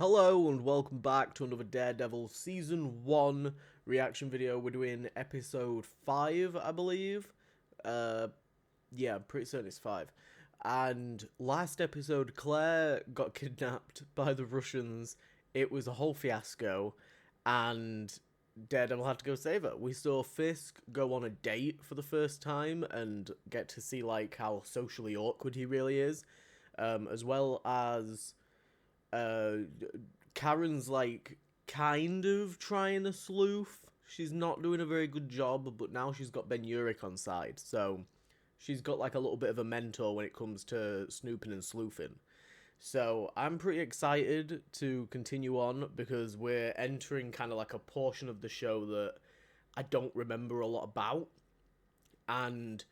Hello and welcome back to another Daredevil Season 1 reaction video. We're doing episode 5, I believe. Yeah, I'm pretty certain it's 5. And last episode, Claire got kidnapped by the Russians. It was a whole fiasco, and Daredevil had to go save her. We saw Fisk go on a date for the first time and get to see, like, how socially awkward he really is, as well as Karen's like kind of trying to sleuth. She's not doing a very good job, but now she's got Ben Urich on side, so she's got like a little bit of a mentor when it comes to snooping and sleuthing. So I'm pretty excited to continue on because we're entering kind of like a portion of the show that I don't remember a lot about, and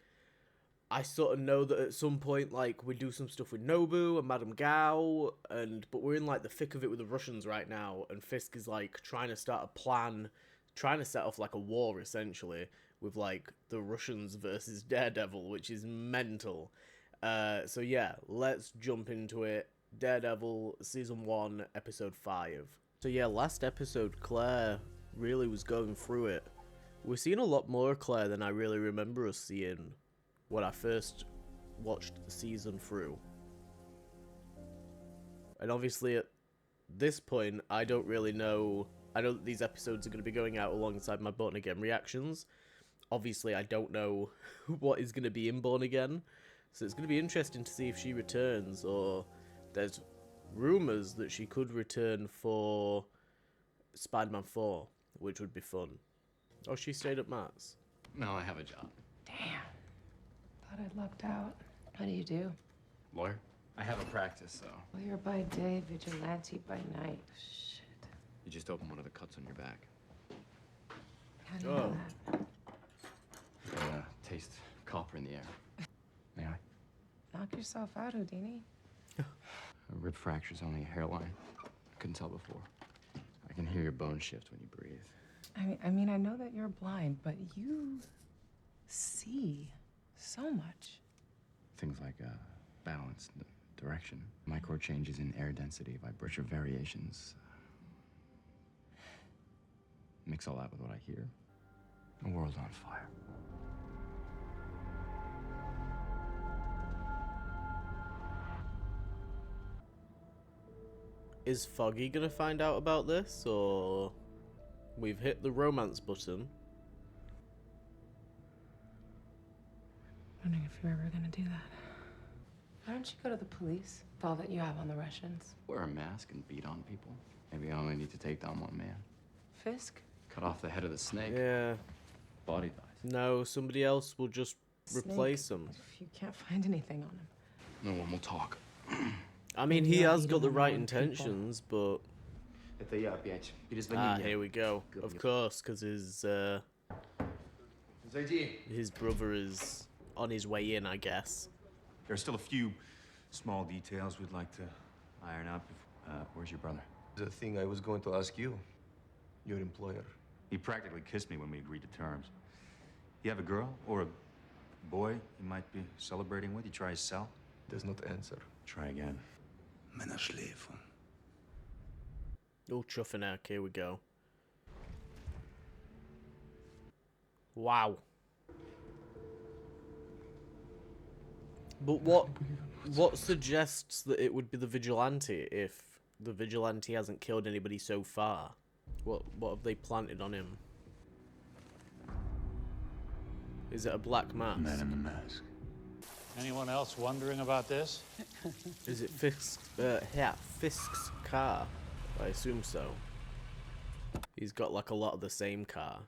I sort of know that at some point, like, we do some stuff with Nobu and Madame Gao, but we're in, like, the thick of it with the Russians right now, and Fisk is, like, trying to start a plan, trying to set off, like, a war, essentially, with, like, the Russians versus Daredevil, which is mental. So, yeah, let's jump into it. Daredevil, Season 1, Episode 5. So, yeah, last episode, Claire really was going through it. We're seeing a lot more Claire than I really remember us seeing when I first watched the season through. And obviously at this point, I don't really know. I know that these episodes are going to be going out alongside my Born Again reactions. Obviously, I don't know what is going to be in Born Again, so it's going to be interesting to see if she returns, or there's rumours that she could return for Spider-Man 4, which would be fun. Oh, she stayed at Matt's. No, I have a job. Damn. Thought I'd lucked out. What do you do? Lawyer? I have a practice, so. Lawyer by day, vigilante by night. Shit. You just open one of the cuts on your back. How do you know that? You can taste copper in the air. May I? Knock yourself out, Houdini. A rib fracture's only a hairline. I couldn't tell before. I can hear your bones shift when you breathe. I mean, I know that you're blind, but you see so much. Things like balance, direction, micro changes in air density, vibration variations. Mix all that with what I hear. The world's on fire. Is Foggy gonna find out about this, or we've hit the romance button? Wondering if you're ever gonna do that. Why don't you go to the police with all that you have on the Russians? Wear a mask and beat on people. Maybe I only need to take down one man. Fisk? Cut off the head of the snake. Yeah. Body dies. No, somebody else will just replace him. If you can't find anything on him. No one will talk. I mean, he Yeah, has you got the don't right know intentions, but... here we go. Of course, because his brother is on his way in, I guess. There are still a few small details we'd like to iron out. Where's your brother? The thing I was going to ask you, your employer. He practically kissed me when we agreed to terms. You have a girl or a boy you might be celebrating with? You try his cell? Does not answer. Try again. Мене шлейфу. Oh, Chufferneck, here we go. Wow. But what suggests that it would be the vigilante if the vigilante hasn't killed anybody so far? What have they planted on him? Is it a black mask? Man in the mask. Anyone else wondering about this? Is it Fisk's car? I assume so. He's got like a lot of the same car.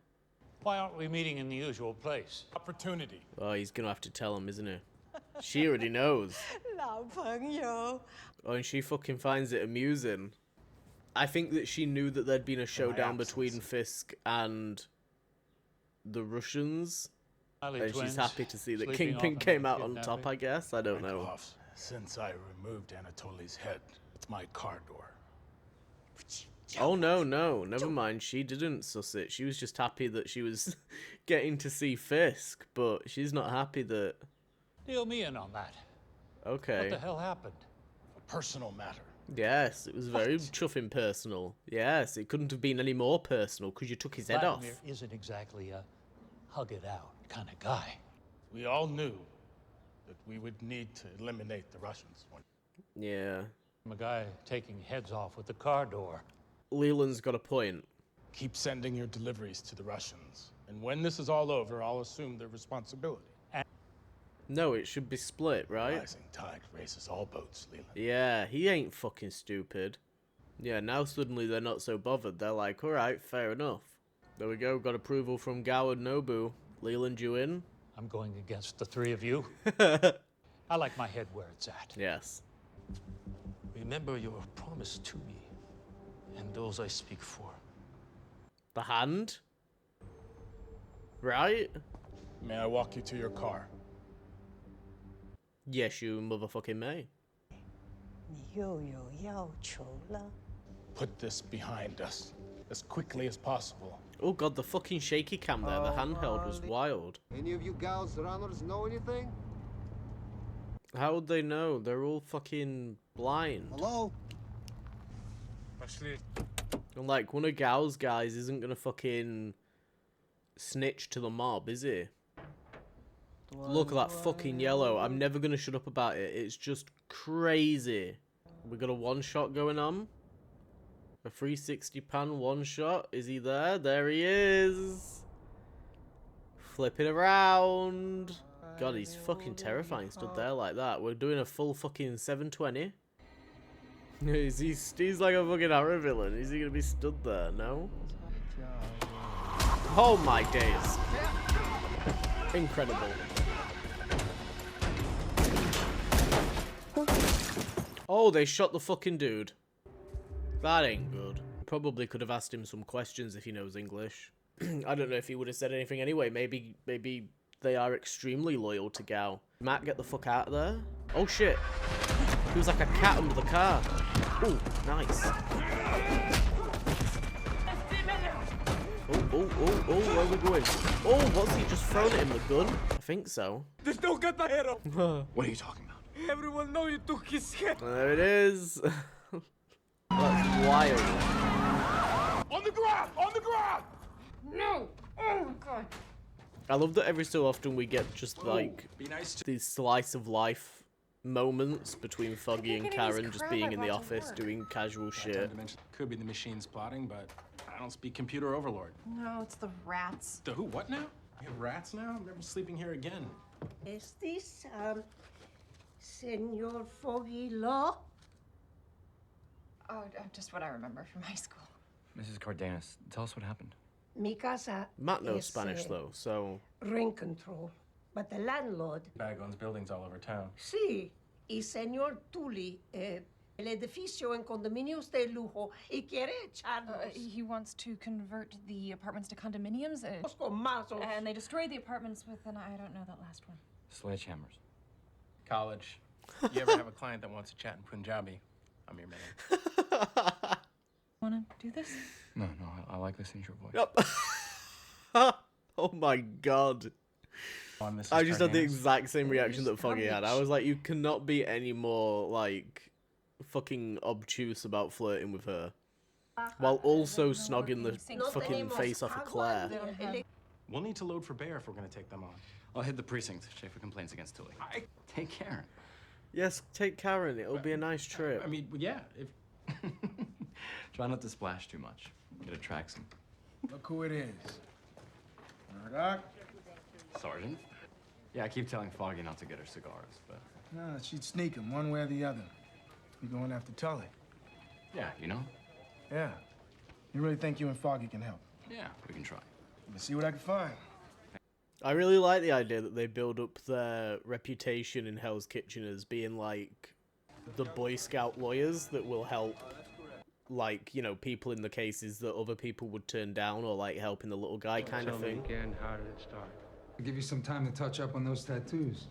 Why aren't we meeting in the usual place? Opportunity. Oh, he's gonna have to tell him, isn't he? She already knows. 老朋友. Oh, and she fucking finds it amusing. I think that she knew that there'd been a showdown between Fisk and the Russians. And she's happy to see that Kingpin came out on top, I guess. I don't know. Since I removed Anatoly's head, it's my car door. Oh, no, never mind. She didn't suss it. She was just happy that she was getting to see Fisk, but she's not happy that... Deal me in on that. Okay. What the hell happened? A personal matter. Yes, it was very chuffing personal. Yes, it couldn't have been any more personal because you took his head off. Vladimir isn't exactly a hug it out kind of guy. We all knew that we would need to eliminate the Russians. Yeah. I'm a guy taking heads off with the car door. Leland's got a point. Keep sending your deliveries to the Russians. And when this is all over, I'll assume their responsibility. No, it should be split, right? Rising tide raises all boats, Leland. Yeah, he ain't fucking stupid. Yeah, now suddenly they're not so bothered. They're like, alright, fair enough. There we go, got approval from Gao and Nobu. Leland, you in? I'm going against the three of you. I like my head where it's at. Yes. Remember your promise to me, and those I speak for. The hand? Right? May I walk you to your car? Yes, you motherfucking may. 你又有要求了。 Put this behind us as quickly as possible. Oh god, the fucking shaky cam there, the handheld was wild. Any of you gals runners know anything? How would they know? They're all fucking blind. Hello? And like, one of Gao's guys isn't gonna fucking snitch to the mob, is he? Look at that fucking yellow. I'm never gonna shut up about it. It's just crazy. We got a one-shot going on. A 360 pan one-shot. Is he there? There he is. Flipping around. God, he's fucking terrifying stood there like that. We're doing a full fucking 720. He's like a fucking horror villain. Is he gonna be stood there? No? Oh my days. Incredible. Oh, they shot the fucking dude. That ain't good. Probably could have asked him some questions if he knows English. I don't know if he would have said anything anyway. Maybe they are extremely loyal to Gao. Matt, get the fuck out of there. Oh shit. He was like a cat under the car. Oh, nice. Oh, where are we going? Oh, what's he just thrown at him, the gun? I think so. Just don't get the head off. What are you talking about? Everyone know you took his head. There it is. That's wild. On the ground! On the ground! No! Oh my god. I love that every so often we get just like these slice of life moments between Foggy and Karen just being in the office doing casual shit. Could be the machine's plotting, but I don't speak computer overlord. No, it's the rats. The who? What now? We have rats now? I'm never sleeping here again. Is this, Senor Foggy Law? Oh, just what I remember from high school. Mrs. Cardenas, tell us what happened. Mi casa Matt knows is, Spanish though, so... rent control. But the landlord... Bag owns buildings all over town. Sí. Y Senor Tully, el edificio en condominios de lujo y quiere echarnos. He wants to convert the apartments to condominiums, Los comazos. and they destroyed the apartments with an, I don't know that last one. Sledgehammers. College. You ever have a client that wants to chat in Punjabi? I'm your man. Wanna do this? No, I like listening to your voice. Yep. Oh my god. On Mrs. I just had the Cardenas. exact same reaction that Foggy had. I was like, you cannot be any more, like, fucking obtuse about flirting with her. While also snogging the fucking face off of Claire. We'll need to load for bear if we're gonna take them on. I'll hit the precinct. Check for complaints against Tilly. Take Karen. Yes, take Karen. It'll be a nice trip. I mean, yeah. If Try not to splash too much. It attracts him. Look who it is. Murdock? Sergeant? Yeah, I keep telling Foggy not to get her cigars, but... No, she'd sneak him one way or the other. You going after Tully? Yeah, you know? Yeah. You really think you and Foggy can help? Yeah, we can try. Let's see what I can find. I really like the idea that they build up their reputation in Hell's Kitchen as being like the Boy Scout lawyers that will help, like, you know, people in the cases that other people would turn down, or like helping the little guy kind of thing. Again, how did it start? I'll give you some time to touch up on those tattoos.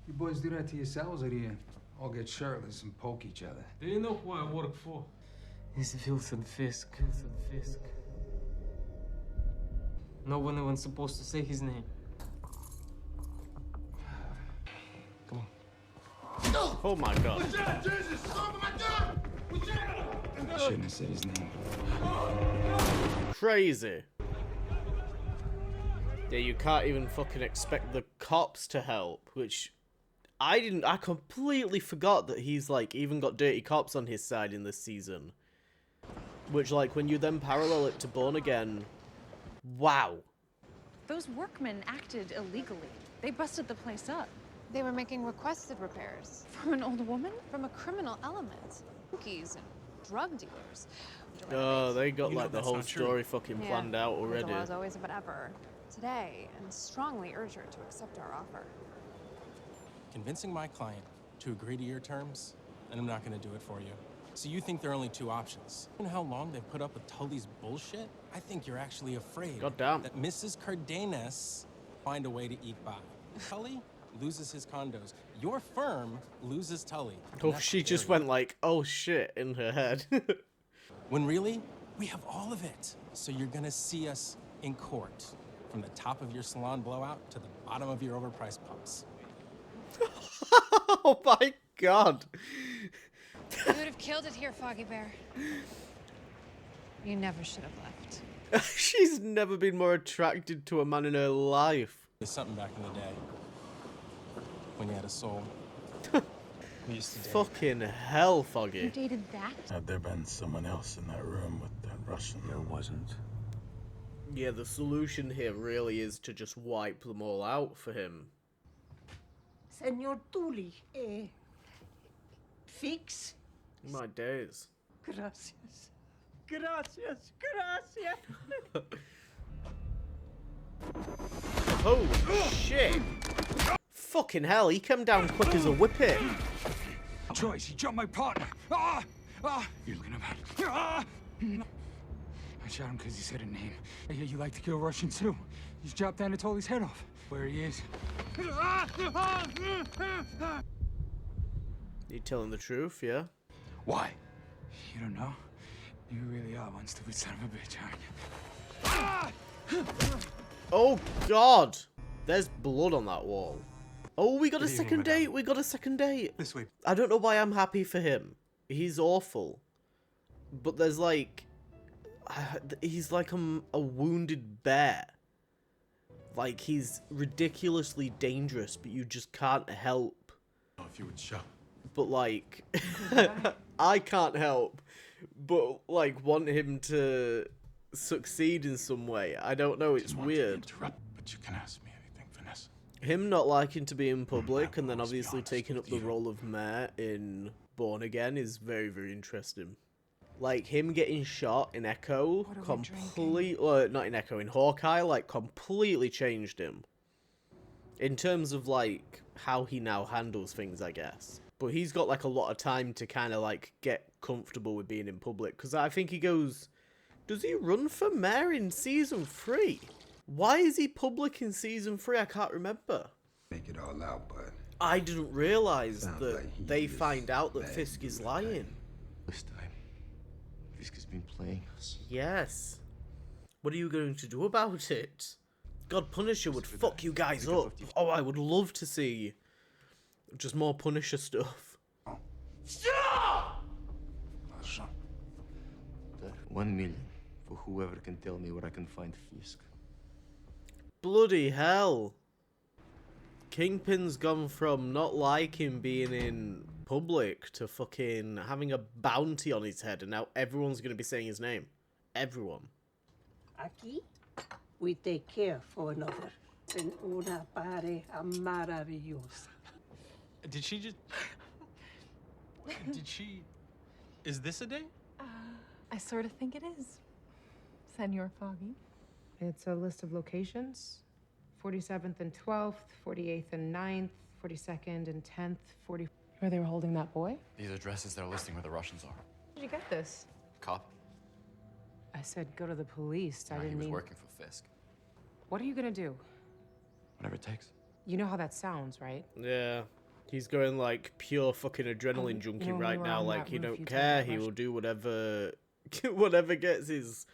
You boys do that to yourselves, or do you all get shirtless and poke each other? Do you know who I work for? It's Vincent Fisk. Fisk. No one was supposed to say his name. Oh my god. Jesus! Stop my gun! Shouldn't have said his name. Crazy. Yeah, you can't even fucking expect the cops to help, which I completely forgot that he's like even got dirty cops on his side in this season. Which, like, when you then parallel it to Born Again, wow. Those workmen acted illegally. They busted the place up. They were making requested repairs. From an old woman? From a criminal element. Cookies and drug dealers. Oh, they got like the whole story fucking planned out already. The law is always but ever. Today, and strongly urge her to accept our offer. Convincing my client to agree to your terms, and I'm not going to do it for you. So you think there are only two options? You know how long they've put up with Tully's bullshit? I think you're actually afraid that Mrs. Cardenas find a way to eat by. Tully loses his condos. Your firm loses Tully. Oh, she just went like, oh shit, in her head. When really, we have all of it. So you're gonna see us in court. From the top of your salon blowout to the bottom of your overpriced pumps. Oh my god. You would have killed it here, Foggy Bear. You never should have left. She's never been more attracted to a man in her life. There's something back in the day. When you had a soul. We used to date. Fucking hell, Foggy. You dated that? Had there been someone else in that room with that Russian? There wasn't. Yeah, the solution here really is to just wipe them all out for him. Senor Tully, fix? My days. Gracias. Gracias. Gracias. Oh, shit. Fucking hell, he came down quick as a whippet. Choice, he jumped my partner. You're looking about. I shot him because he said a name. I hear you like to kill Russians too. You just dropped down and told his head off. Where he is. You telling the truth, yeah? Why? You don't know? You really are one stupid son of a bitch, aren't you? Oh, God. There's blood on that wall. Oh, we got a second date. We got a second date. This way. I don't know why I'm happy for him. He's awful. But there's like... he's like a wounded bear. Like, he's ridiculously dangerous, but you just can't help. Oh, if you would show. But, like... I can't help but, like, want him to succeed in some way. I don't know, it's weird. But you can ask me anything, Vanessa. Him not liking to be in public and then obviously taking up the role of mayor in Born Again is very, very interesting. Like, him getting shot in Echo not in Echo, in Hawkeye, like, completely changed him. In terms of, like, how he now handles things, I guess. But he's got, like, a lot of time to kind of, like, get comfortable with being in public. Because I think he goes... Does he run for mayor in Season 3? Why is he public in Season 3? I can't remember. Make it all out, bud. I didn't realise Sounds that like they find out that Fisk is lying. This time, Fisk has been playing us. Yes. What are you going to do about it? God, Punisher would fuck you guys up. Oh, I would love to see just more Punisher stuff. Stop! 1 million for whoever can tell me where I can find Fisk. Bloody hell. Kingpin's gone from not liking being in public to fucking having a bounty on his head, and now everyone's going to be saying his name. Everyone. Aquí, we take care for another. En una pareja maravillosa. Did she just... Did she... Is this a date? I sort of think it is, Senor Foggy. It's a list of locations. 47th and 12th, 48th and 9th, 42nd and 10th, 40... Where they were holding that boy? These addresses they're listing where the Russians are. Where did you get this? Cop? I said go to the police. I didn't he was mean... working for Fisk. What are you gonna do? Whatever it takes. You know how that sounds, right? Yeah. He's going like pure fucking adrenaline junkie right now. Like, he don't care. He will do whatever... whatever gets his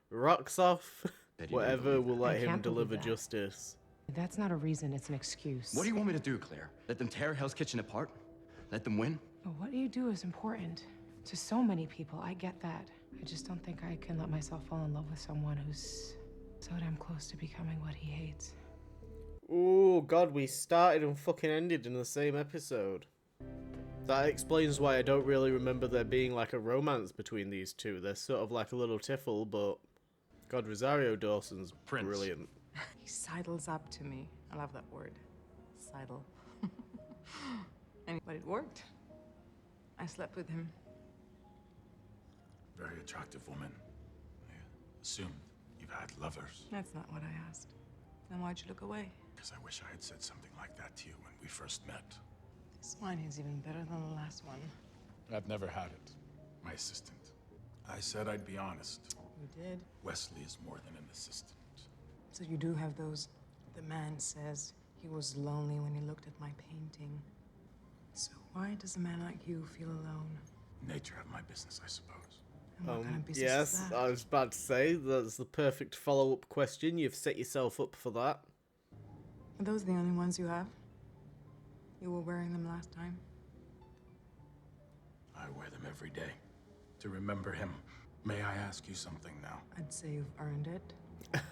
rocks off. Whatever will let him deliver justice. That's not a reason, it's an excuse. What do you want me to do, Claire? Let them tear Hell's Kitchen apart? Let them win? But what you do is important. to so many people. I get that. I just don't think I can let myself fall in love with someone who's so damn close to becoming what he hates. Oh god, we started and fucking ended in the same episode. That explains why I don't really remember there being like a romance between these two. They're sort of like a little tiffle, but god, Rosario Dawson's brilliant. He sidles up to me. I love that word. Sidle. But it worked. I slept with him. Very attractive woman. I assumed you've had lovers. That's not what I asked. Then why'd you look away? Because I wish I had said something like that to you when we first met. This wine is even better than the last one. I've never had it. My assistant. I said I'd be honest. You did? Wesley is more than an assistant. So you do have those. The man says he was lonely when he looked at my painting. So why does a man like you feel alone? Nature of my business, I suppose. And what kind of business Yes, is that? I was about to say, that's the perfect follow-up question. You've set yourself up for that. Are those the only ones you have? You were wearing them last time? I wear them every day. To remember him. May I ask you something now? I'd say you've earned it. What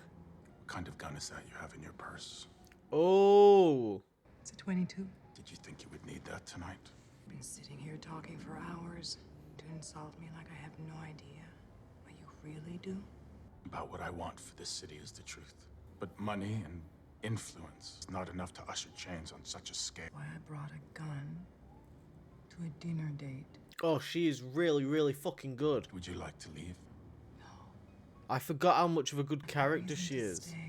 kind of gun is that you have in your purse? Oh! It's a 22. Did you think you would need that tonight? You've been sitting here talking for hours to insult me like I have no idea what you really do. About what I want for this city is the truth. But money and influence is not enough to usher change on such a scale. Why I brought a gun to a dinner date. Oh, she is really, really fucking good. Would you like to leave? No. I forgot how much of a good character she is. Stay.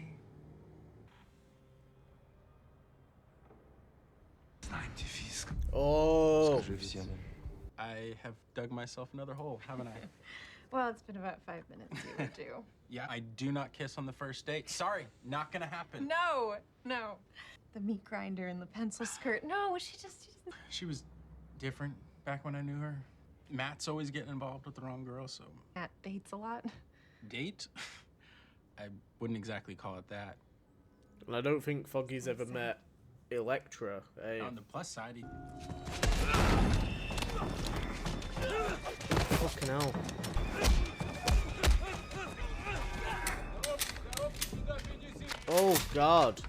Oh. I have dug myself another hole, haven't I? Well, it's been about 5 minutes, you were due. Yeah, I do not kiss on the first date. Sorry, not gonna happen. No, no. The meat grinder and the pencil skirt. No, she just... She was different back when I knew her. Matt's always getting involved with the wrong girl, so... Matt dates a lot. Date? I wouldn't exactly call it that. And I don't think Foggy's ever met Electra. Hey. On the plus side, he... Fucking hell. Oh god.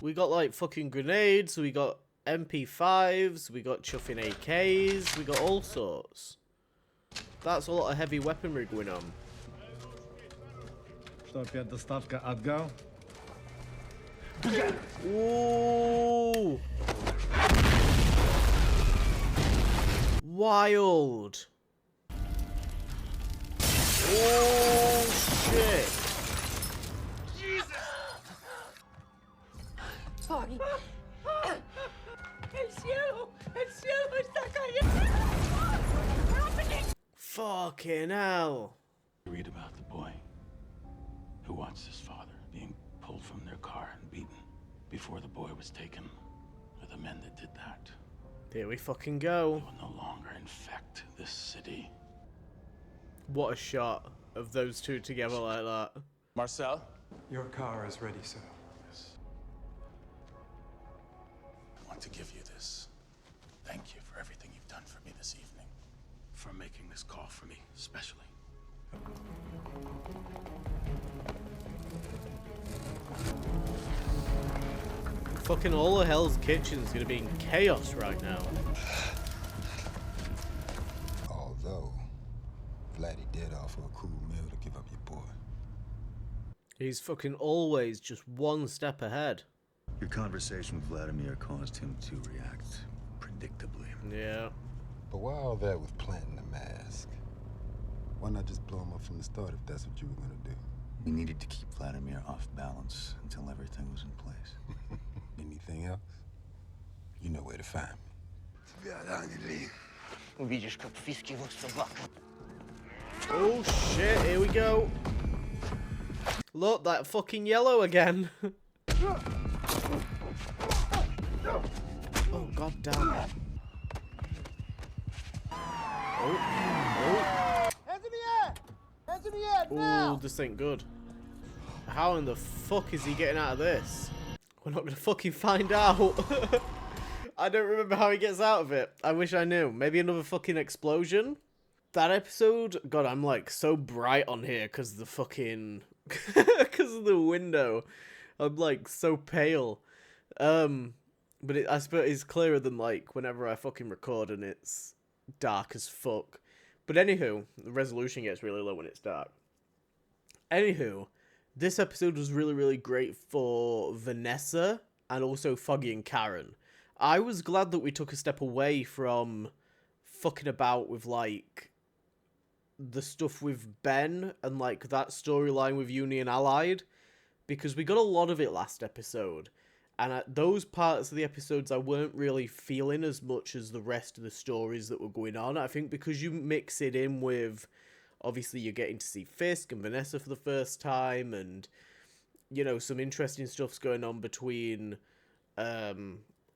We got like fucking grenades, we got MP5s, we got chuffing AKs, we got all sorts. That's a lot of heavy weaponry going on. Что, опять доставка от Гау? Ooh. Wild. Oh shit. Foggy. El cielo está cayendo. Fucking hell. Read about the boy who watched his father being pulled from their car and beaten before the boy was taken with the men that did that. Here we fucking go. They will no longer infect this city. What a shot of those two together like that. Marcel? Your car is ready, sir. I want to give you this. Thank you for everything you've done for me this evening. For making this call for me, especially. Fucking all of Hell's Kitchen's gonna be in chaos right now. Although, Vladdy did offer a cool meal to give up your boy. He's fucking always just one step ahead. Your conversation with Vladimir caused him to react predictably. Yeah. But why all that with planting the mask? Why not just blow him up from the start if that's what you were gonna do? We needed to keep Vladimir off balance until everything was in place. Anything else? You know where to find me. Увидишь, как Фиск его собака. Oh shit, here we go. Look, that fucking yellow again. Oh god damn it. Oh. Hands in the air! Hands in the air now! Oh, this ain't good. How in the fuck is he getting out of this? We're not gonna fucking find out. I don't remember how he gets out of it. I wish I knew. Maybe another fucking explosion? That episode, God, I'm like so bright on here because of the fucking, because of the window. I'm like so pale. But I suppose it's clearer than like whenever I fucking record and it's dark as fuck. But anywho, the resolution gets really low when it's dark. Anywho, this episode was really, really great for Vanessa and also Foggy and Karen. I was glad that we took a step away from fucking about with like the stuff with Ben and like that storyline with Uni and Allied, because we got a lot of it last episode, and those parts of the episodes I weren't really feeling as much as the rest of the stories that were going on. I think because you mix it in with, obviously you're getting to see Fisk and Vanessa for the first time, and you know, some interesting stuff's going on between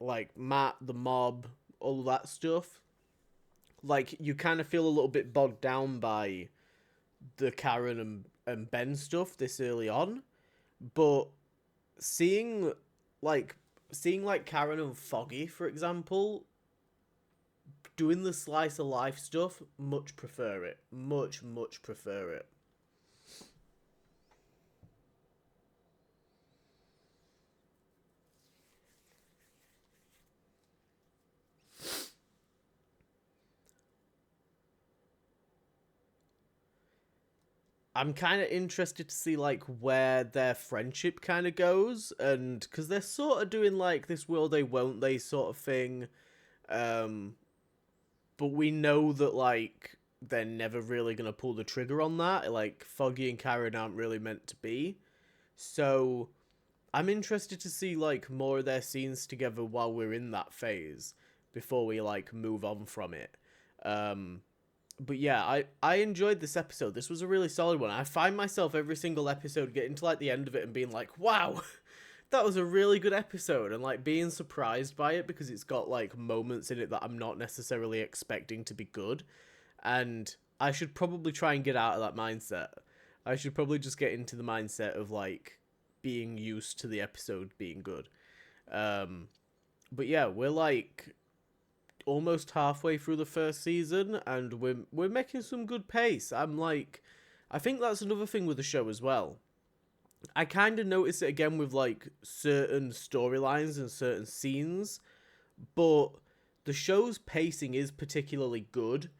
like Matt, the mob, all that stuff. Like, you kind of feel a little bit bogged down by the Karen and Ben stuff this early on. But seeing Karen and Foggy, for example, doing the slice of life stuff, much prefer it. Much, much prefer it. I'm kind of interested to see, like, where their friendship kind of goes, and because they're sort of doing, like, this will they, won't they sort of thing, but we know that, like, they're never really going to pull the trigger on that. Like, Foggy and Karen aren't really meant to be, so I'm interested to see, like, more of their scenes together while we're in that phase, before we, like, move on from it. But yeah, I enjoyed this episode. This was a really solid one. I find myself every single episode getting to like the end of it and being like, wow, that was a really good episode. And like being surprised by it because it's got like moments in it that I'm not necessarily expecting to be good. And I should probably try and get out of that mindset. I should probably just get into the mindset of like being used to the episode being good. But yeah, we're like almost halfway through the first season, and we're making some good pace. I think that's another thing with the show as well. I kind of notice it again with like certain storylines and certain scenes, but the show's pacing is particularly good.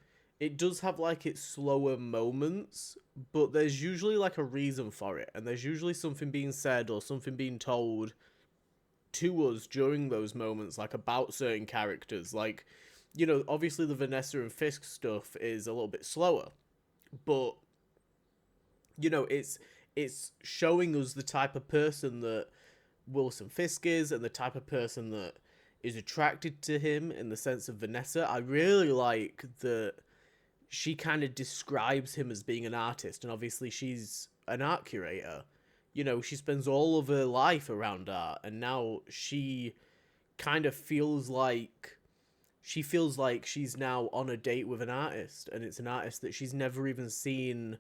It does have like its slower moments, but there's usually like a reason for it, and there's usually something being said or something being told to us during those moments, like about certain characters. Like, you know, obviously the Vanessa and Fisk stuff is a little bit slower, but you know, it's showing us the type of person that Wilson Fisk is and the type of person that is attracted to him in the sense of Vanessa. I really like that she kind of describes him as being an artist, and obviously she's an art curator. You know, she spends all of her life around art, and now she kind of feels like she's now on a date with an artist, and it's an artist that she's never even seen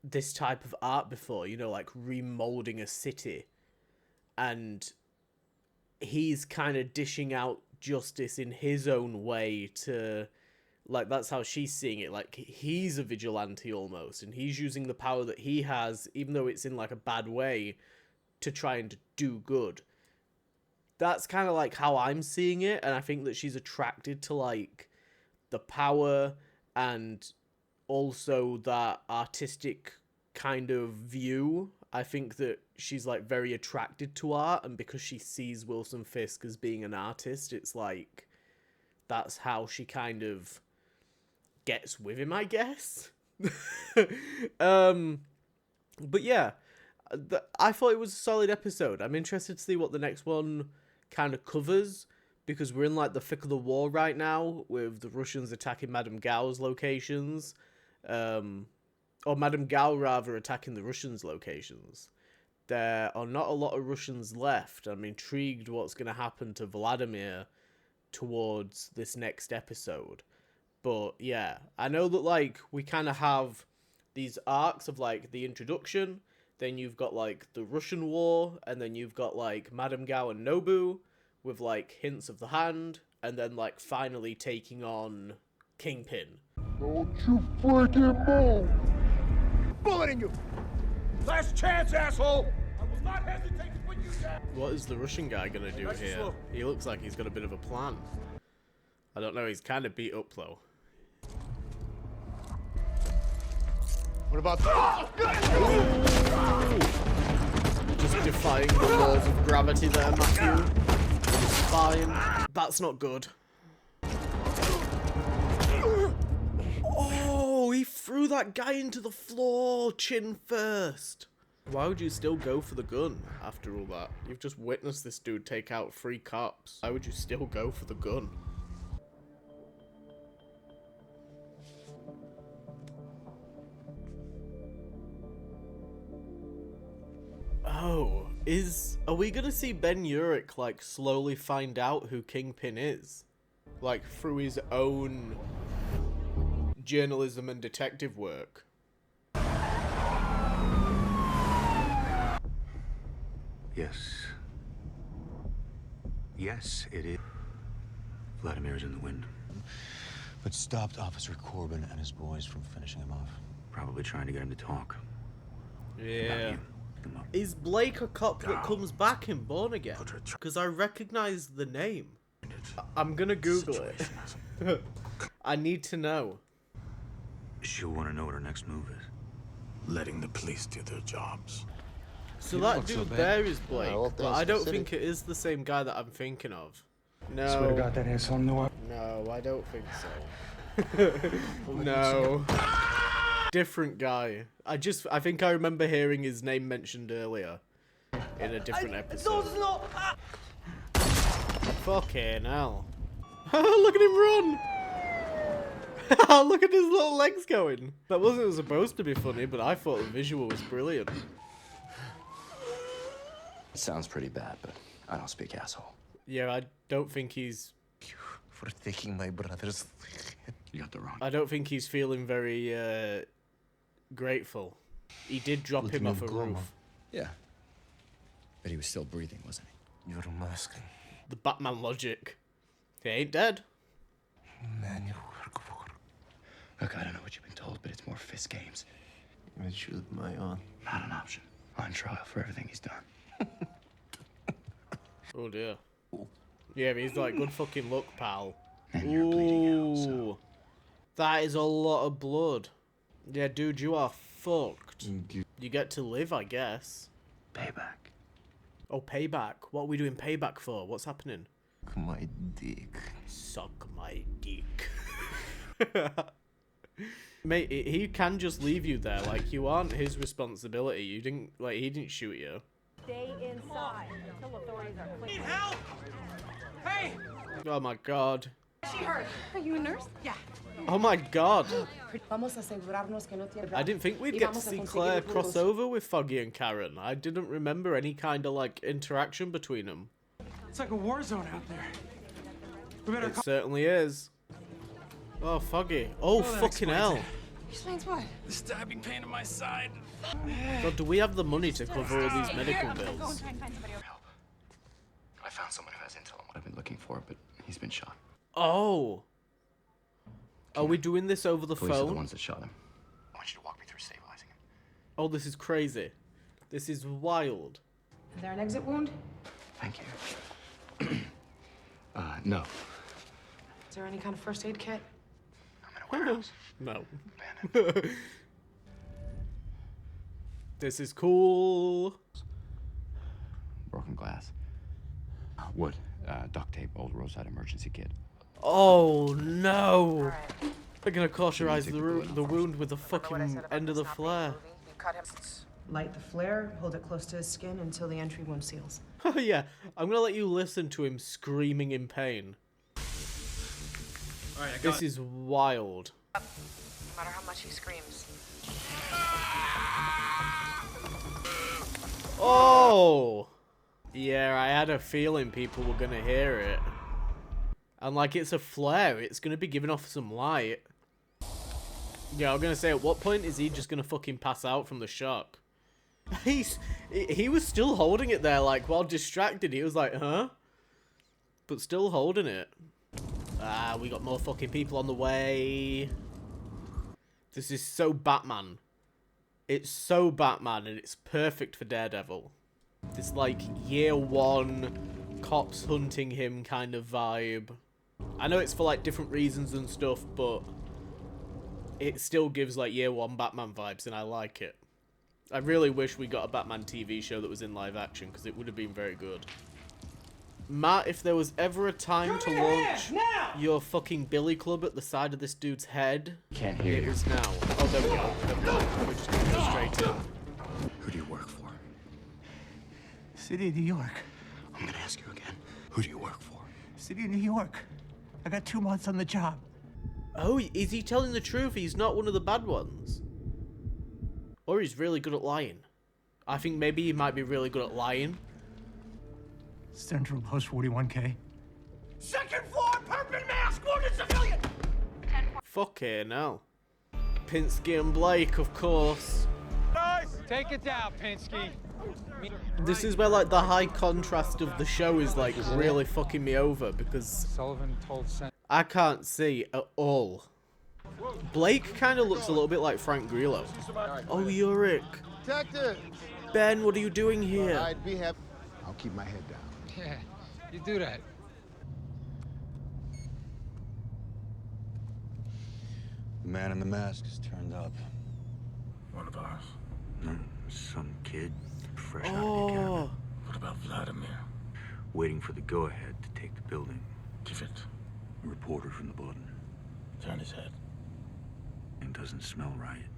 this type of art before, you know, like remolding a city. And he's kind of dishing out justice in his own way to, like, that's how she's seeing it. Like, he's a vigilante almost, and he's using the power that he has, even though it's in, like, a bad way, to try and do good. That's kind of, like, how I'm seeing it, and I think that she's attracted to, like, the power and also that artistic kind of view. I think that she's, like, very attracted to art, and because she sees Wilson Fisk as being an artist, it's, like, that's how she kind of gets with him, I guess. But yeah, I thought it was a solid episode. I'm interested to see what the next one kind of covers, because we're in like the thick of the war right now with the Russians attacking Madame Gao's locations, or Madame Gao rather attacking the Russians' locations. There are not a lot of Russians left. I'm intrigued what's going to happen to Vladimir towards this next episode. But yeah, I know that like we kind of have these arcs of like the introduction, then you've got like the Russian war, and then you've got like Madame Gao and Nobu, with like hints of the Hand, and then like finally taking on Kingpin. Don't you freaking move! Bullet in you! Last chance, asshole! I will not hesitate to put you down! What is the Russian guy gonna do here? He looks like he's got a bit of a plan. I don't know, he's kind of beat up though. What about that? Just defying the laws of gravity there, Matthew. It's fine. That's not good. Oh, he threw that guy into the floor, chin first. Why would you still go for the gun after all that? You've just witnessed this dude take out 3 cops. Why would you still go for the gun? Oh, are we gonna see Ben Urich like slowly find out who Kingpin is? Like through his own journalism and detective work? Yes. Yes, it is. Vladimir's in the wind. But stopped Officer Corbin and his boys from finishing him off. Probably trying to get him to talk. Yeah. Is Blake a cop that comes back in Born Again? Because I recognize the name. I'm gonna Google it. I need to know. She'll want to know what her next move is. Letting the police do their jobs. So that dude there is Blake, but I don't think it is the same guy that I'm thinking of. No. Swear to God, that asshole knew I... No, I don't think so. No. Different guy. I think I remember hearing his name mentioned earlier in a different episode. Fucking hell. Look at him run! Look at his little legs going. That wasn't supposed to be funny, but I thought the visual was brilliant. It sounds pretty bad, but I don't speak asshole. Yeah, I don't think he's... For taking my brothers. You got the wrong. I don't think he's feeling very grateful. He did drop him off a roof. Yeah. But he was still breathing, wasn't he? You're masking. The Batman logic. He ain't dead. Man, you work for. Look, I don't know what you've been told, but it's more Fisk games. I shoot my own. Not an option. On trial for everything he's done. Oh dear. Yeah, but he's like, good fucking luck, pal. And you're bleeding out, so... Ooh. That is a lot of blood. Yeah, dude, you are fucked. You get to live, I guess. Payback. Oh, payback. What are we doing payback for? What's happening? Suck my dick. Suck my dick. Mate, he can just leave you there. Like, you aren't his responsibility. You didn't, like, he didn't shoot you. Stay inside until authorities are clear. Need help! Hey! Oh my god. She hurt. Are you a nurse? Yeah. Oh my god. I didn't think we'd get to see Claire cross over with Foggy and Karen. I didn't remember any kind of, like, interaction between them. It's like a war zone out there. We better It certainly is. Oh, Foggy. Oh, fucking hell. Explains what? The stabbing pain in my side. God, do we have the money to cover all these medical bills? Help. I found someone who has intel on what I've been looking for, but he's been shot. Oh. Are we doing this over the Police are the phone? ones that shot him. I want you to walk me through stabilizing him. Oh, this is crazy. This is wild. Is there an exit wound? Thank you. No. Is there any kind of first aid kit? I'm in a warehouse. No. This is cool. Broken glass. Wood. Duct tape. Old roadside emergency kit. Oh no! They're gonna cauterize the wound with the fucking end of the flare. Light the flare, hold it close to his skin until the entry wound seals. Oh yeah, I'm gonna let you listen to him screaming in pain. All right, This is wild. No matter how much he screams. Oh! Yeah, I had a feeling people were gonna hear it. And like, it's a flare, it's gonna be giving off some light. Yeah, I'm gonna say, at what point is he just gonna fucking pass out from the shock? He was still holding it there, like, while distracted. He was like, huh? but still holding it. Ah, we got more fucking people on the way. This is so Batman. It's so Batman, and it's perfect for Daredevil. This, like, year one, cops hunting him kind of vibe. I know it's for, like, different reasons and stuff, but it still gives, like, year one Batman vibes, and I like it. I really wish we got a Batman TV show that was in live action, because it would have been very good. Matt, if there was ever a time to launch your fucking billy club at the side of this dude's head, Can't hear it you. is now. Oh, there we go. There we go. We're just gonna go straight in. Who do you work for? City of New York. I'm gonna ask you again. Who do you work for? City of New York. I got 2 months on the job. Oh, is he telling the truth? He's not one of the bad ones. Or he's really good at lying. I think maybe he might be really good at lying. Central Post 41K. Second floor, perpin mask, wounded civilian! Fucking hell. Pinsky and Blake, of course. Nice! Take it down, Pinsky. This is where, like, the high contrast of the show is, like, really fucking me over, because Sullivan told I can't see at all. Blake kind of looks a little bit like Frank Grillo. Oh, Urich. Detective! Ben, what are you doing here? I'd be happy. I'll keep my head down. Yeah, you do that. The man in the mask has turned up. One of ours. No, some kid fresh out of the academy. What about Vladimir? Waiting for the go-ahead to take the building. Give it. A reporter from the Button. Turn his head. It doesn't smell right.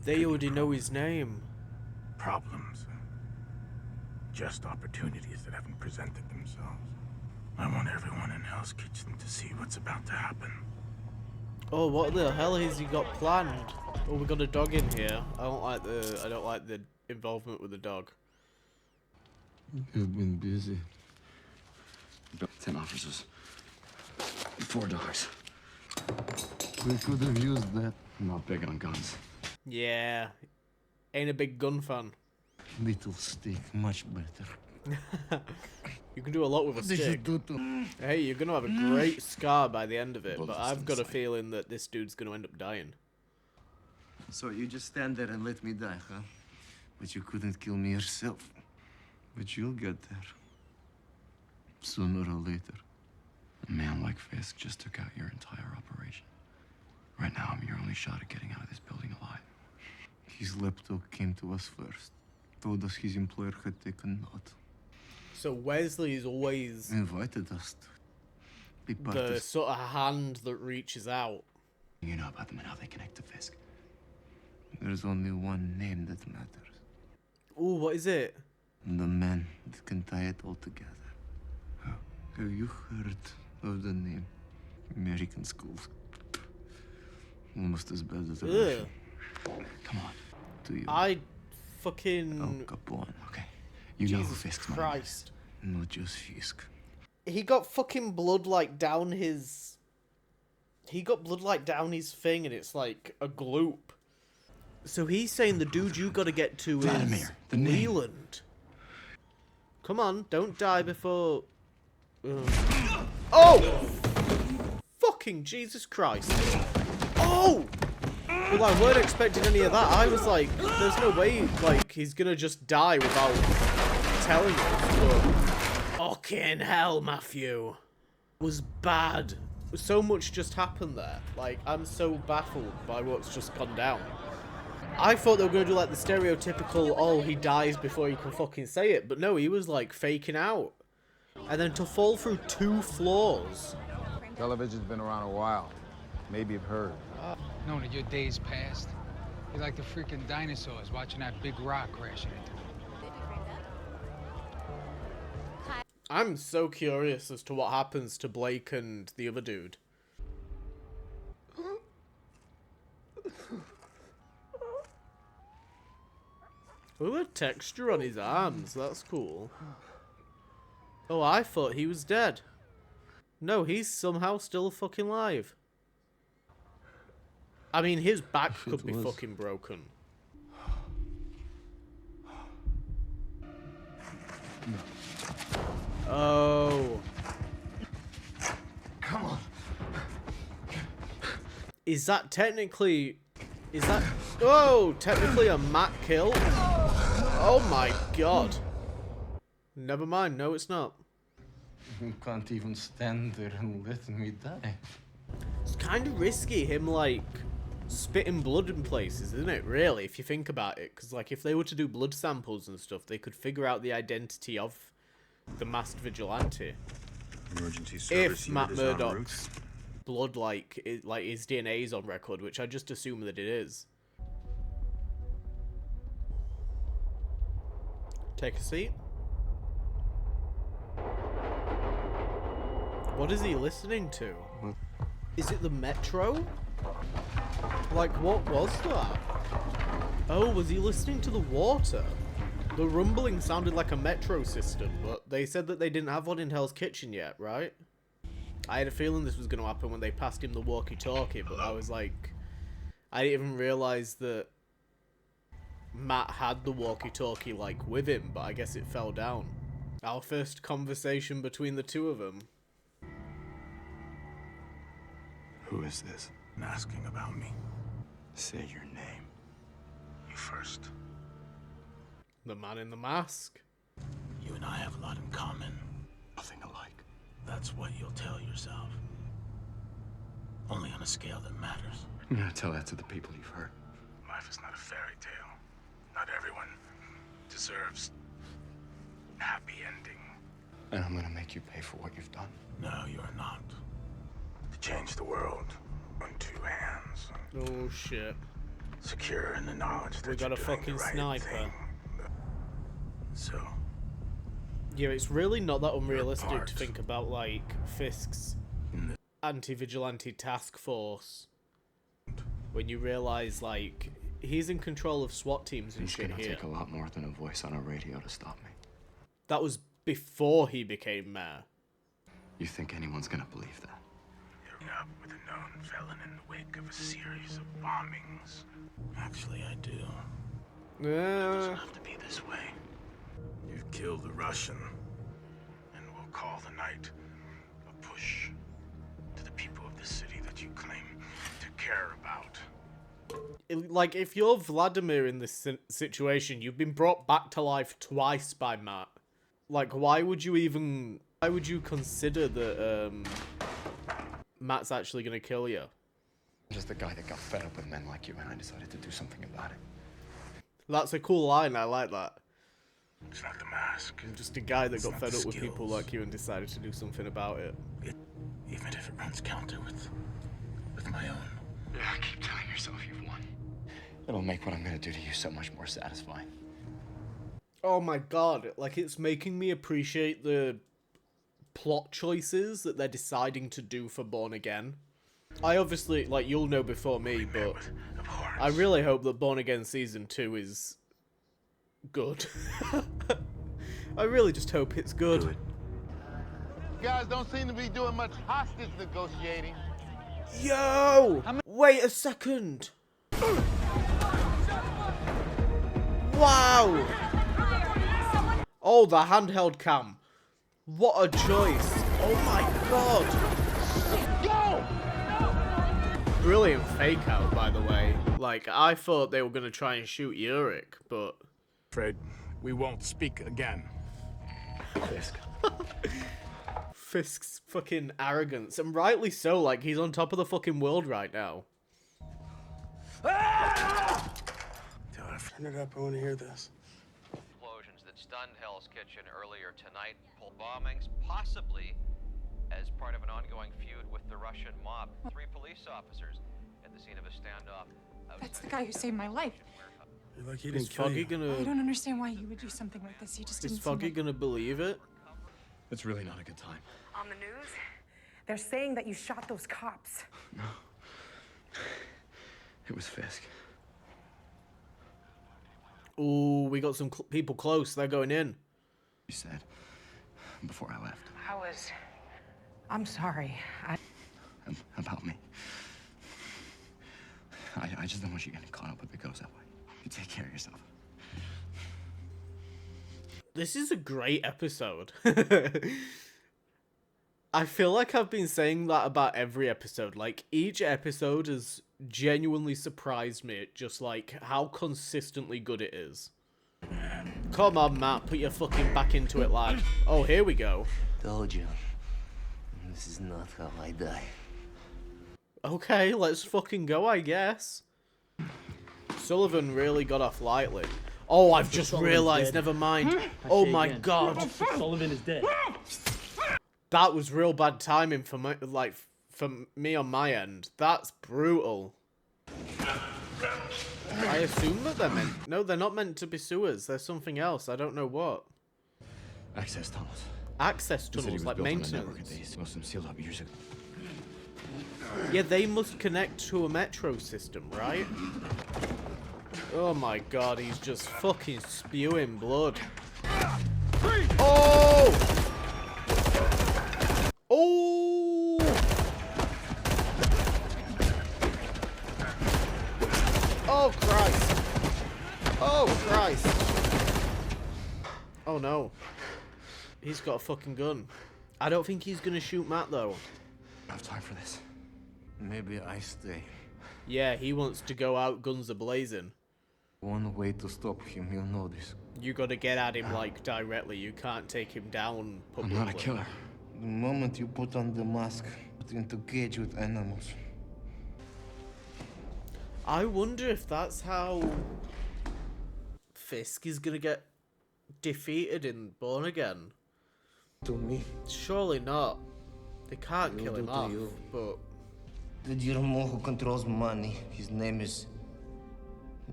They already know his name. Problems. Just opportunities that haven't presented themselves. I want everyone in Hell's Kitchen to see what's about to happen. Oh, what the hell has he got planned? Oh, we got a dog in here. I don't like the involvement with the dog. You've been busy. About 10 officers. 4 dogs. We could have used that. I'm not big on guns. Yeah. Ain't a big gun fan. Little stick, much better. You can do a lot with a stick. Hey, you're gonna have a great scar by the end of it, but I've got a feeling that this dude's gonna end up dying. So you just stand there and let me die, huh? But you couldn't kill me yourself. But you'll get there. Sooner or later. A man like Fisk just took out your entire operation. Right now, I'm your only shot at getting out of this building alive. His lapdog came to us first. Told us his employer had taken note. So Wesley's always invited us to be part the of sort of hand that reaches out. You know about them and how they connect to Fisk. There's only one name that matters. Ooh, what is it? The man that can tie it all together. Have you heard of the name? American schools. Almost as bad as the Russian. Come on. Do you? I fucking... Al Capone. Okay. You know who Jesus Fisk's money Christ. Not just Fisk. He got fucking blood, like, down his... He got blood, like, down his thing, and it's like a gloop. So he's saying the dude you gotta get to Vladimir, is the name. Leland. Come on, don't die before... Oh! Fucking Jesus Christ. Oh! Well, I weren't expecting any of that. I was like, there's no way, like, he's gonna just die without telling us, but... Fucking hell, Matthew. It was bad. So much just happened there. Like, I'm so baffled by what's just gone down. I thought they were gonna do, like, the stereotypical, oh, he dies before he can fucking say it, but no, he was, like, faking out. And then to fall through 2 floors. Television's been around a while. Maybe you've heard. Knowing that your day's past. You're like the freaking dinosaurs watching that big rock crashing into them. I'm so curious as to what happens to Blake and the other dude. Ooh, a texture on his arms. That's cool. Oh, I thought he was dead. No, he's somehow still fucking alive. I mean, his back could be fucking broken. Oh. Is that technically... Is that... Oh! Technically a Matt kill? Oh my god. Never mind. No, it's not. You can't even stand there and let me die. It's kind of risky, him, like, spitting blood in places, isn't it, really, if you think about it? Because, like, if they were to do blood samples and stuff, they could figure out the identity of the masked vigilante. Emergency service If Matt unit is en route. Murdock's blood, like his DNA is on record, which I just assume that it is. Take a seat. What is he listening to? What? Is it the metro? Like, what was that? Oh, was he listening to the water? The rumbling sounded like a metro system, but they said that they didn't have one in Hell's Kitchen yet, right? I had a feeling this was going to happen when they passed him the walkie-talkie, but I was like... I didn't even realise that Matt had the walkie-talkie, like, with him, but I guess it fell down. Our first conversation between the two of them. Who is this? Asking about me. Say your name. You first. The man in the mask. You and I have a lot in common. Nothing alike. That's what you'll tell yourself. Only on a scale that matters. I'm gonna tell that to the people you've hurt. Life is not a fairy tale. Not everyone deserves a happy ending. And I'm gonna make you pay for what you've done. No, you're not. To change the world on two hands. Oh shit. Secure in the knowledge that We got you're a doing fucking the right sniper. thing. So, Yeah, it's really not that unrealistic to think about, like, Fisk's anti-vigilante task force. When you realise, like, he's in control of SWAT teams and It's shit gonna here. take a lot more than a voice on a radio to stop me. That was before he became mayor. You think anyone's gonna believe that? you're up with a known felon in the wake of a series of bombings. Actually, I do. It doesn't have to be this way. You've killed a Russian, and we'll call the night a push to the people of the city that you claim to care about. Like, if you're Vladimir in this situation, you've been brought back to life twice by Matt. Like, why would you consider that, Matt's actually gonna kill you? I'm just a guy that got fed up with men like you, and I decided to do something about it. That's a cool line, I like that. It's not the mask. I'm just a guy that It's got not fed the up with people skills. like you and decided to do something about it. Even if it runs counter with my own. Yeah, keep telling yourself you've won. It'll make what I'm gonna do to you so much more satisfying. Oh my god, like, it's making me appreciate the plot choices that they're deciding to do for Born Again. I obviously, like, you'll know before me, but I really hope that Born Again Season 2 is good. I really just hope it's good. You guys don't seem to be doing much hostage negotiating. Yo! Wait a second! Wow! Oh, the handheld cam. What a choice. Oh my god. Brilliant fake out, by the way. Like, I thought they were going to try and shoot Urich, but... Afraid we won't speak again. Fisk. Fisk's fucking arrogance, and rightly so, like, he's on top of the fucking world right now. Turn it up, I want to hear this. Explosions that stunned Hell's Kitchen earlier tonight, pull bombings, possibly as part of an ongoing feud with the Russian mob. 3 police officers at the scene of a standoff. That's the guy who saved my life. You're like he Is didn't kill Foggy you. gonna... I don't understand why he would do something like this. He just Is didn't seem Foggy like... gonna believe it? It's really not a good time. On the news, they're saying that you shot those cops. No. It was Fisk. Ooh, we got some people close. They're going in. You said before I left. I'm sorry. About me. I just don't want you getting caught up if it goes that way. You take care of yourself. I feel like I've been saying that about every episode. Like, each episode has genuinely surprised me at just, like, how consistently good it is. Come on, Matt, put your fucking back into it, lad. Oh, here we go. Told you. This is not how I die. Okay, let's fucking go, I guess. Sullivan really got off lightly. Oh, I've just realised, never mind. Oh my god. Sullivan is dead. That was real bad timing for my, like, for me on my end. That's brutal. I assume that they're meant... No, they're not meant to be sewers. They're something else. I don't know what. Access tunnels. Access The city tunnels, was like built on a maintenance. network of these. Most of them sealed up years ago. Yeah, they must connect to a metro system, right? Oh my god, he's just fucking spewing blood. Oh! Oh! Oh Christ! Oh Christ! Oh no. He's got a fucking gun. I don't think he's gonna shoot Matt though. I have time for this. Maybe I stay. Yeah, he wants to go out guns a-blazing. One way to stop him, you know this. You gotta get at him, like, directly. You can't take him down publicly. I'm not a killer. The moment you put on the mask, put into cage with animals. I wonder if that's how Fisk is gonna get defeated in Born Again. To me. Surely not. They can't kill him off, but... Did you know who controls money? His name is...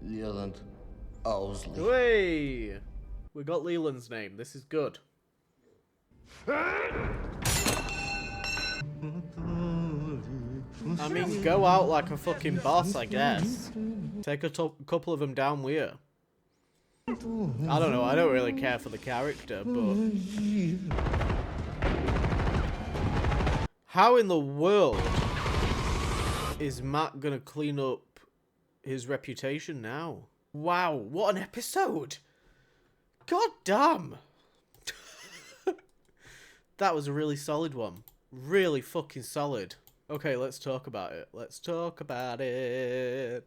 Leonard Owsley. Hey! We got Leland's name. This is good. I mean, go out like a fucking boss, I guess. Take a couple of them down with you. I don't know, I don't really care for the character, but... How in the world is Matt gonna clean up his reputation now? Wow, what an episode! God damn! That was a really solid one. Really fucking solid. Okay, let's talk about it. Let's talk about it.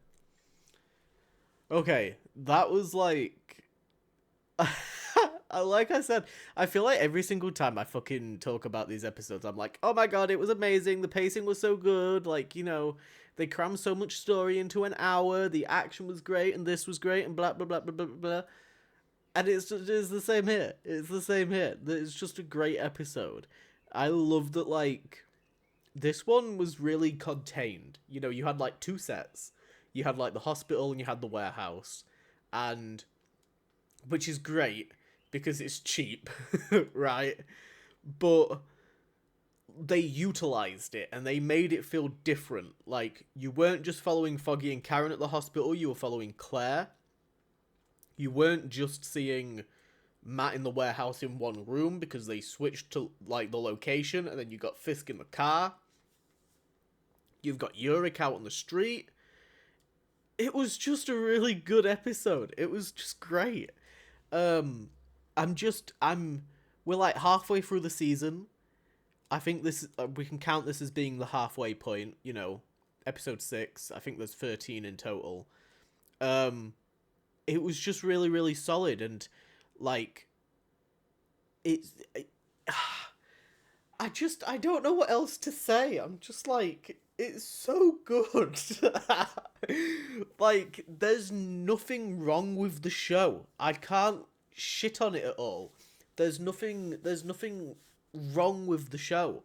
Okay, that was like... like I said, I feel like every single time I fucking talk about these episodes, I'm like, oh my god, it was amazing, the pacing was so good, like, you know, they crammed so much story into an hour, the action was great, and this was great, and blah, blah, blah, blah, blah, blah. And it's the same here. It's the same here. It's just a great episode. I love that, like, this one was really contained. You know, you had, like, two sets. You had, like, the hospital and you had the warehouse. And... which is great, because it's cheap, right? But they utilized it, and they made it feel different. Like, you weren't just following Foggy and Karen at the hospital, you were following Claire. You weren't just seeing Matt in the warehouse in one room, because they switched to, like, the location, and then you got Fisk in the car. You've got Urich out on the street. It was just a really good episode. It was just great. We're like halfway through the season. I think this, we can count this as being the halfway point, you know, episode 6. I think there's 13 in total. It was just really, really solid, and, like, I don't know what else to say. I'm just like, it's so good. Like, there's nothing wrong with the show. I can't shit on it at all. There's nothing wrong with the show.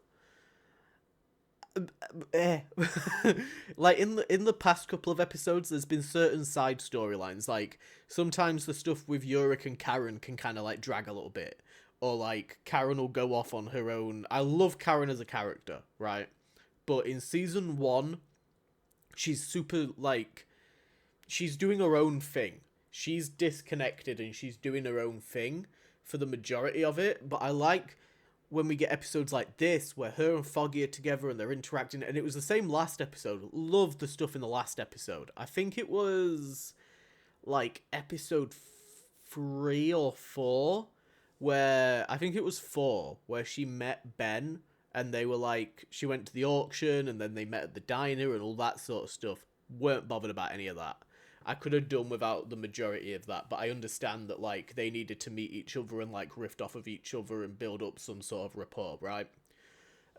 Like, in the past couple of episodes, there's been certain side storylines. Like, sometimes the stuff with Urich and Karen can kind of, like, drag a little bit. Or, like, Karen will go off on her own. I love Karen as a character, right? But in season 1, she's super, like, she's doing her own thing. She's disconnected and she's doing her own thing for the majority of it. But I like when we get episodes like this, where her and Foggy are together and they're interacting. And it was the same last episode. Loved the stuff in the last episode. I think it was, like, episode 3 or 4, where, I think it was 4, where she met Ben and they were like, she went to the auction, and then they met at the diner, and all that sort of stuff. Weren't bothered about any of that. I could have done without the majority of that, but I understand that, like, they needed to meet each other and, like, riff off of each other and build up some sort of rapport, right?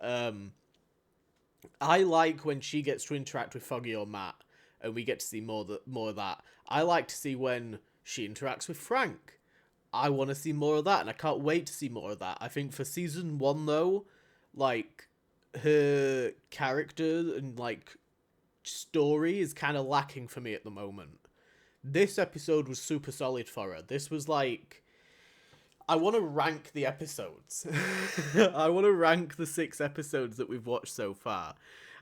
I like when she gets to interact with Foggy or Matt, and we get to see more of that. I like to see when she interacts with Frank. I want to see more of that, and I can't wait to see more of that. I think for season 1, though, like, her character and, like, story is kind of lacking for me at the moment. This episode was super solid for her. This was like, I want to rank the episodes. I want to rank the 6 episodes that we've watched so far,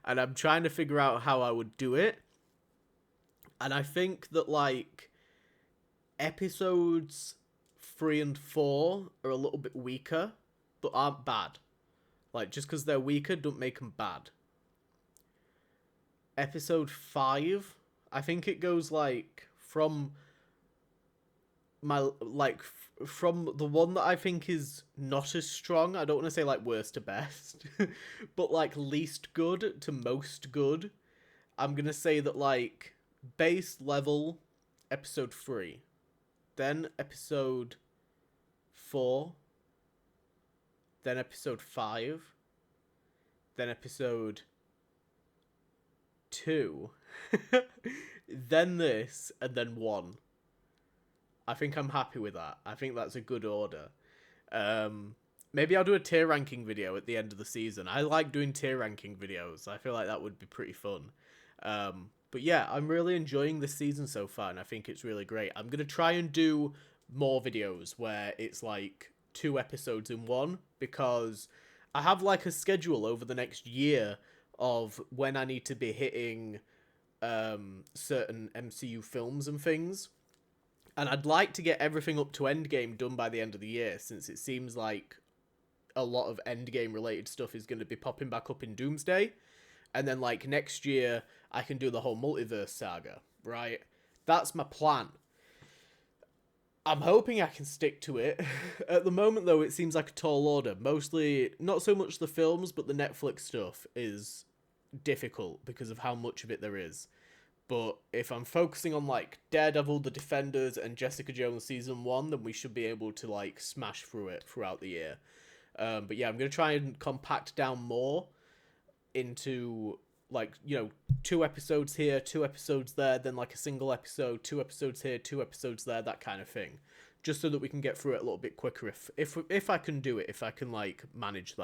and I'm trying to figure out how I would do it. And I think that, like, episodes 3 and 4 are a little bit weaker, but aren't bad. Like, just because they're weaker don't make them bad. Episode 5, I think it goes, like, from my, like, from the one that I think is not as strong, I don't want to say, like, worst to best, but, like, least good to most good. I'm going to say that, like, base level, episode 3, then episode 4, then episode 5, then episode 2, then this, and then 1. I think I'm happy with that. I think that's a good order. Maybe I'll do a tier ranking video at the end of the season. I like doing tier ranking videos. I feel like that would be pretty fun. But yeah, I'm really enjoying this season so far, and I think it's really great. I'm going to try and do more videos where it's like 2 episodes in one, because I have like a schedule over the next year of when I need to be hitting certain MCU films and things. And I'd like to get everything up to Endgame done by the end of the year, since it seems like a lot of Endgame related stuff is going to be popping back up in Doomsday. And then, like, next year, I can do the whole multiverse saga, right? That's my plan. I'm hoping I can stick to it. At the moment, though, it seems like a tall order. Mostly, not so much the films, but the Netflix stuff is difficult because of how much of it there is. But if I'm focusing on, like, Daredevil, The Defenders, and Jessica Jones Season 1, then we should be able to, like, smash through it throughout the year. But yeah, I'm going to try and compact down more into, like, you know, 2 episodes here, 2 episodes there, then, like, a single episode, 2 episodes here, 2 episodes there, that kind of thing. Just so that we can get through it a little bit quicker if I can do it, if I can, like, manage that.